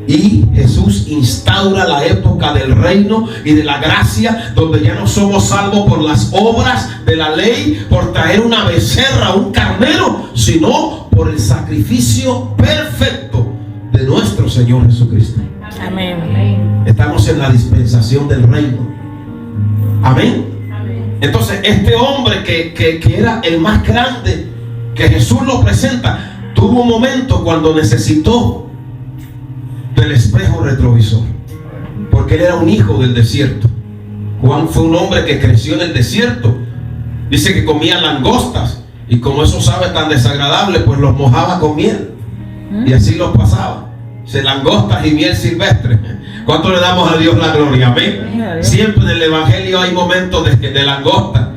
y Jesús instaura la época del reino y de la gracia, donde ya no somos salvos por las obras de la ley, por traer una becerra, un carnero, sino por el sacrificio perfecto de nuestro Señor Jesucristo. Amén. Estamos en la dispensación del reino. Amén. Entonces este hombre que era el más grande, que Jesús lo presenta, tuvo un momento cuando necesitó del espejo retrovisor, porque él era un hijo del desierto. Juan fue un hombre que creció en el desierto. Dice que comía langostas, y como esos aves tan desagradables, pues los mojaba con miel, y así los pasaba. Langostas y miel silvestre. ¿Cuánto le damos a Dios la gloria? Amén. Siempre en el evangelio hay momentos de langosta,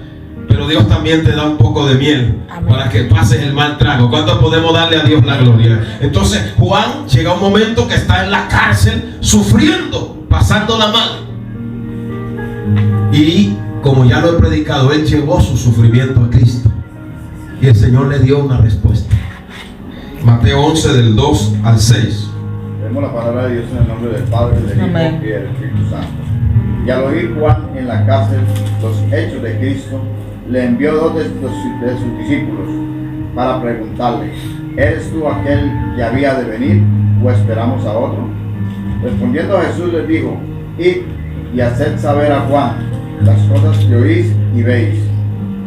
pero Dios también te da un poco de miel. Amén. Para que pases el mal trago. ¿Cuánto podemos darle a Dios la gloria? Entonces Juan llega un momento que está en la cárcel sufriendo, pasándola mal, y como ya lo he predicado, él llevó su sufrimiento a Cristo, y el Señor le dio una respuesta. Mateo 11 del 2 al 6. Leemos la palabra de Dios en el nombre del Padre, del Hijo y del Espíritu Santo. Y al oír Juan en la cárcel los hechos de Cristo, le envió dos de sus discípulos para preguntarle: ¿eres tú aquel que había de venir o esperamos a otro? Respondiendo Jesús les dijo: id y haced saber a Juan las cosas que oís y veis.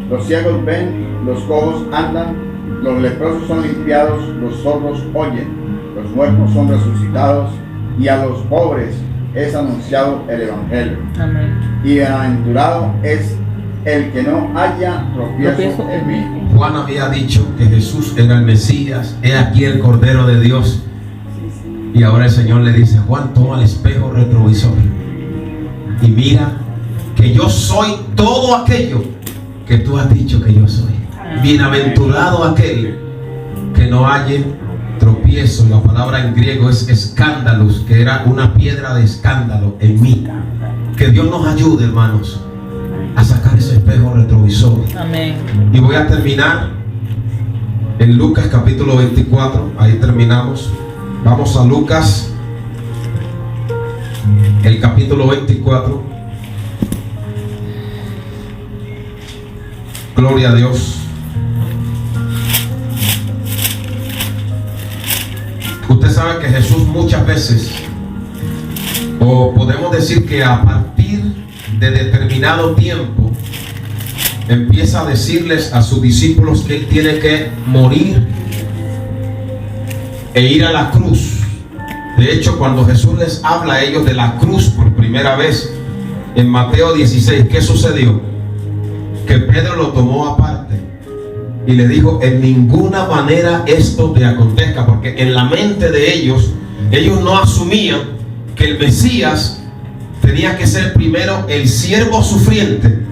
Los ciegos ven, los cojos andan, los leprosos son limpiados, los sordos oyen, los muertos son resucitados, y a los pobres es anunciado el Evangelio. Amén. Y bienaventurado es el que no haya tropiezo en mí. Juan había dicho que Jesús era el Mesías, he aquí el Cordero de Dios. Y ahora el Señor le dice: Juan, toma el espejo retrovisor y mira que yo soy todo aquello que tú has dicho que yo soy. Bienaventurado aquel que no haya tropiezo. La palabra en griego es escándalos, que era una piedra de escándalo en mí. Que Dios nos ayude, hermanos, a sacar ese espejo retrovisor. Amén. Y voy a terminar en Lucas capítulo 24. Ahí terminamos. Vamos a Lucas, el capítulo 24. Gloria a Dios. Usted sabe que Jesús muchas veces, o podemos decir que a partir de determinado tiempo, empieza a decirles a sus discípulos que Él tiene que morir e ir a la cruz. De hecho, cuando Jesús les habla a ellos de la cruz por primera vez en Mateo 16, ¿qué sucedió? Que Pedro lo tomó aparte y le dijo: en ninguna manera esto te acontezca, porque en la mente de ellos no asumían que el Mesías tenía que ser primero el siervo sufriente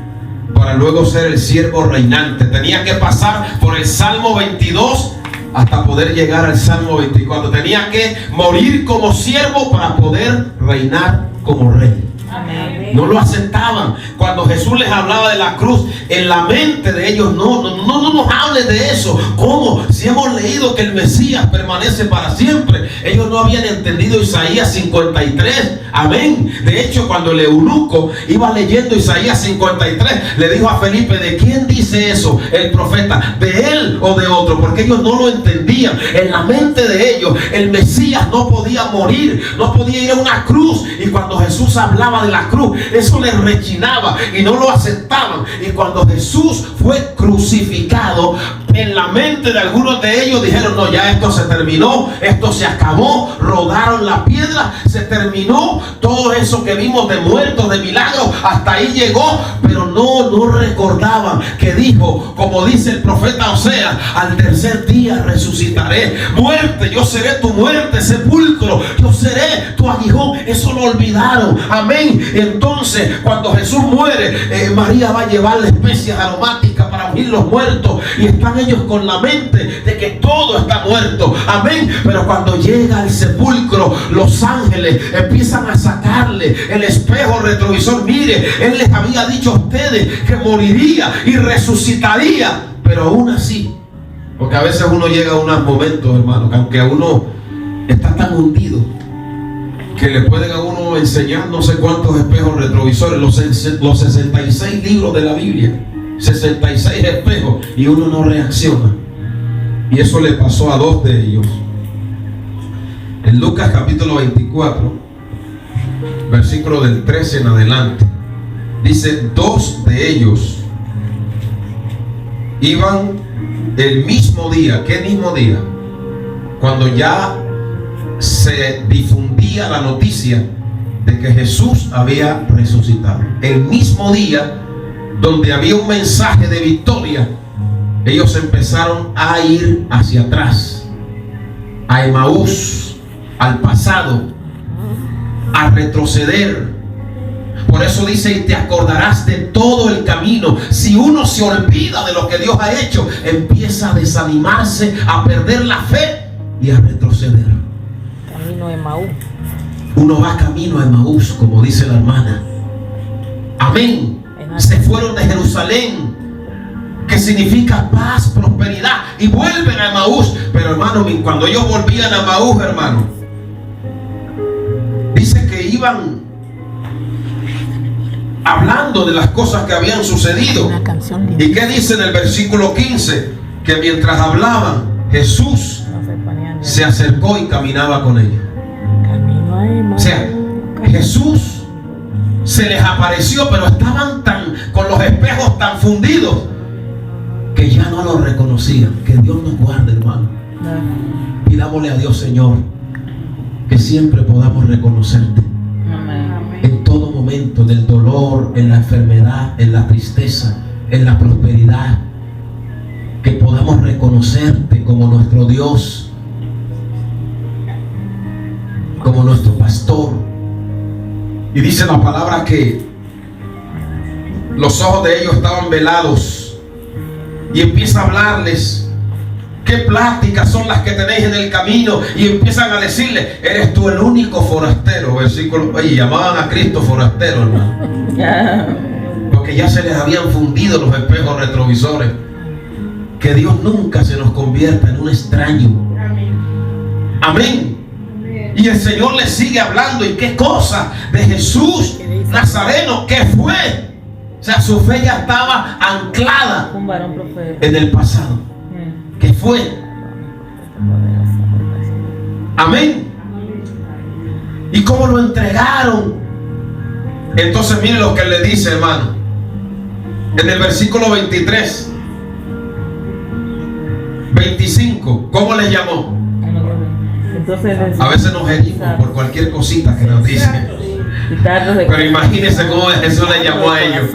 para luego ser el siervo reinante. Tenía que pasar por el Salmo 22 hasta poder llegar al Salmo 24. Tenía que morir como siervo para poder reinar como rey. Amén. No lo aceptaban. Cuando Jesús les hablaba de la cruz, en la mente de ellos no nos hables de eso. ¿Cómo? Si hemos leído que el Mesías permanece para siempre. Ellos no habían entendido Isaías 53. Amén. De hecho, cuando el eunuco iba leyendo Isaías 53, le dijo a Felipe: ¿de quién dice eso el profeta? ¿De él o de otro? Porque ellos no lo entendían. En la mente de ellos, el Mesías no podía morir, no podía ir a una cruz. Y cuando Jesús hablaba de la cruz, eso les rechinaba y no lo aceptaban. Y cuando Jesús fue crucificado, en la mente de algunos de ellos dijeron: no, ya esto se terminó, esto se acabó. Rodaron la piedra, se terminó. Todo eso que vimos de muertos, de milagros, hasta ahí llegó. Pero no recordaban que dijo, como dice el profeta Oseas: al tercer día resucitaré. Muerte, yo seré tu muerte. Sepulcro, yo seré tu aguijón. Eso lo olvidaron. Amén. Entonces, cuando Jesús muere, María va a llevarle especias aromáticas para ungir los muertos, y están ellos con la mente de que todo está muerto. Amén. Pero cuando llega al sepulcro, los ángeles empiezan a sacarle el espejo retrovisor. Mire, Él les había dicho a ustedes que moriría y resucitaría. Pero aún así, porque a veces uno llega a unos momentos, hermano, que aunque uno está tan hundido, que le pueden a uno enseñar no sé cuántos espejos retrovisores, los 66 libros de la Biblia, 66 espejos, y uno no reacciona. Y eso le pasó a dos de ellos. En Lucas capítulo 24, versículo del 13 en adelante, dice: dos de ellos iban el mismo día. ¿Qué mismo día? Cuando ya se difundía la noticia de que Jesús había resucitado. El mismo día donde había un mensaje de victoria, ellos empezaron a ir hacia atrás, a Emaús, al pasado, a retroceder. Por eso dice: y te acordarás de todo el camino. Si uno se olvida de lo que Dios ha hecho, empieza a desanimarse, a perder la fe y a retroceder. Camino de Emaús. Uno va camino a Emaús, como dice la hermana. Amén. Se fueron de Jerusalén, que significa paz, prosperidad, y vuelven a Emaús. Pero hermano, cuando ellos volvían a Emaús, hermano, dice que iban hablando de las cosas que habían sucedido. Una canción linda. ¿Y qué dice en el versículo 15? Que mientras hablaban, Jesús se acercó y caminaba con ellos. O sea, Jesús se les apareció, pero estaban con los espejos tan fundidos que ya no lo reconocían. Que Dios nos guarde, hermano. Pidámosle a Dios, Señor, que siempre podamos reconocerte. En todo momento, en el dolor, en la enfermedad, en la tristeza, en la prosperidad, que podamos reconocerte como nuestro Dios, como nuestro pastor. Y dice la palabra que los ojos de ellos estaban velados, y empieza a hablarles. ¿Qué pláticas son las que tenéis en el camino? Y empiezan a decirle: eres tú el único forastero. Versículo, oye, llamaban a Cristo forastero, hermano, porque ya se les habían fundido los espejos retrovisores. Que Dios nunca se nos convierta en un extraño. Amén. Y el Señor le sigue hablando. ¿Y qué cosa? De Jesús Nazareno. ¿Qué fue? O sea, su fe ya estaba anclada Un varón profeta. en el pasado. ¿Qué fue? Amén. ¿Y cómo lo entregaron? Entonces miren lo que le dice, hermano, en el versículo 23, 25. ¿Cómo le llamó? Entonces, A veces nos herimos por cualquier cosita que nos dicen, pero imagínense cómo Jesús le llamó a ellos.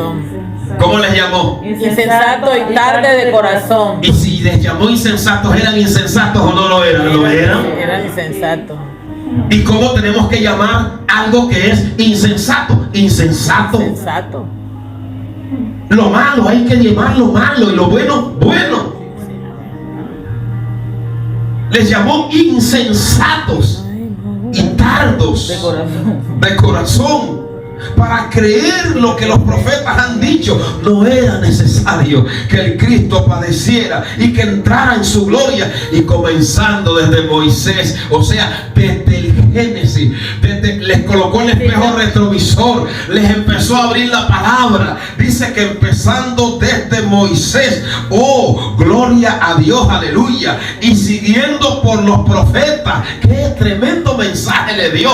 ¿Cómo les llamó? Insensato y tarde de corazón. Y si les llamó insensatos, ¿eran insensatos o no lo eran? ¿Lo eran? Eran insensatos. ¿Y cómo tenemos que llamar algo que es insensato? Insensato. Insensato. Lo malo hay que llamarlo malo y lo bueno, bueno. Les llamó insensatos y tardos de corazón para creer lo que los profetas han dicho. No era necesario que el Cristo padeciera y que entrara en su gloria. Y comenzando desde Moisés, o sea, desde el Génesis, les colocó el espejo retrovisor, les empezó a abrir la palabra. Dice que empezando desde Moisés, oh, gloria a Dios, aleluya, y siguiendo por los profetas. Qué tremendo mensaje le dio,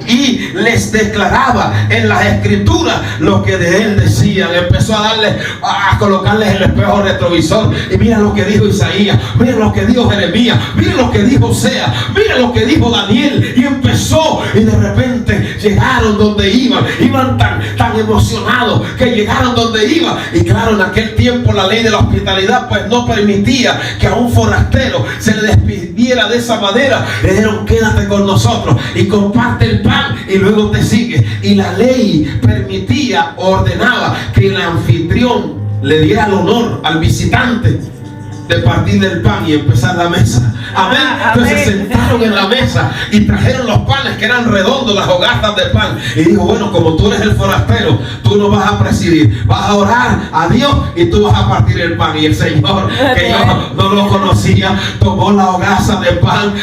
y les declaraba en las escrituras lo que de él decían. Empezó a colocarles el espejo retrovisor. Y mira lo que dijo Isaías, mira lo que dijo Jeremías, mira lo que dijo Osea, mira lo que dijo Daniel. Y empezó, y de repente llegaron donde iban tan emocionados que llegaron donde iban. Y claro, en aquel tiempo la ley de la hospitalidad pues no permitía que a un forastero se le despidiera de esa manera. Le dijeron: quédate con nosotros y comparte el pan y luego te sigue. Y la ley permitía, ordenaba que el anfitrión le diera el honor al visitante de partir del pan y empezar la mesa. Amén. Entonces se sentaron en la mesa y trajeron los panes que eran redondos, las hogazas de pan. Y dijo: bueno, como tú eres el forastero, tú no vas a presidir, vas a orar a Dios y tú vas a partir el pan. Y el Señor, que yo no lo conocía, tomó la hogaza de pan,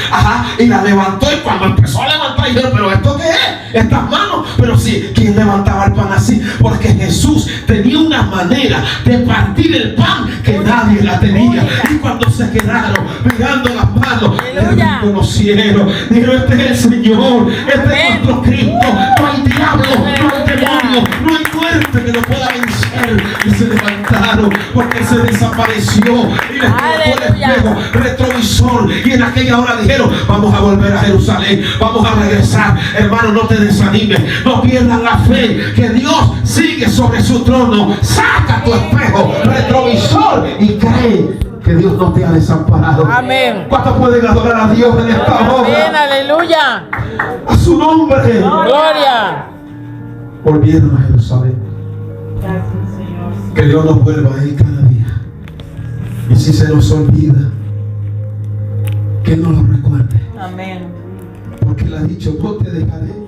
y la levantó. Y cuando empezó a levantar, dijeron: pero ¿esto qué es? Estas manos. Pero sí, ¿quién levantaba el pan así? Porque Jesús tenía una manera de partir el pan que nadie la tenía. Y cuando se quedaron mirando las manos, le reconocieron. Dijeron: este es el Señor, este es nuestro Cristo. No hay diablo, no hay demonio, no hay muerte que lo pueda vencer. Y se levantaron porque se desapareció. Y les colocó el espejo retrovisor. Y en aquella hora dijeron: vamos a volver a Jerusalén, vamos a regresar. Hermano, no te desanimes, no pierdas la fe, que Dios sigue sobre su trono. Saca tu espejo retrovisor y cree que Dios no te ha desamparado. Amén. ¿Cuántos pueden adorar a Dios en esta hora? Amén, aleluya. A su nombre. Gloria. Volvieron a Jerusalén. Que Dios nos vuelva a ir cada día. Y si se nos olvida, que no lo recuerde. Amén. Porque Él ha dicho: no te dejaré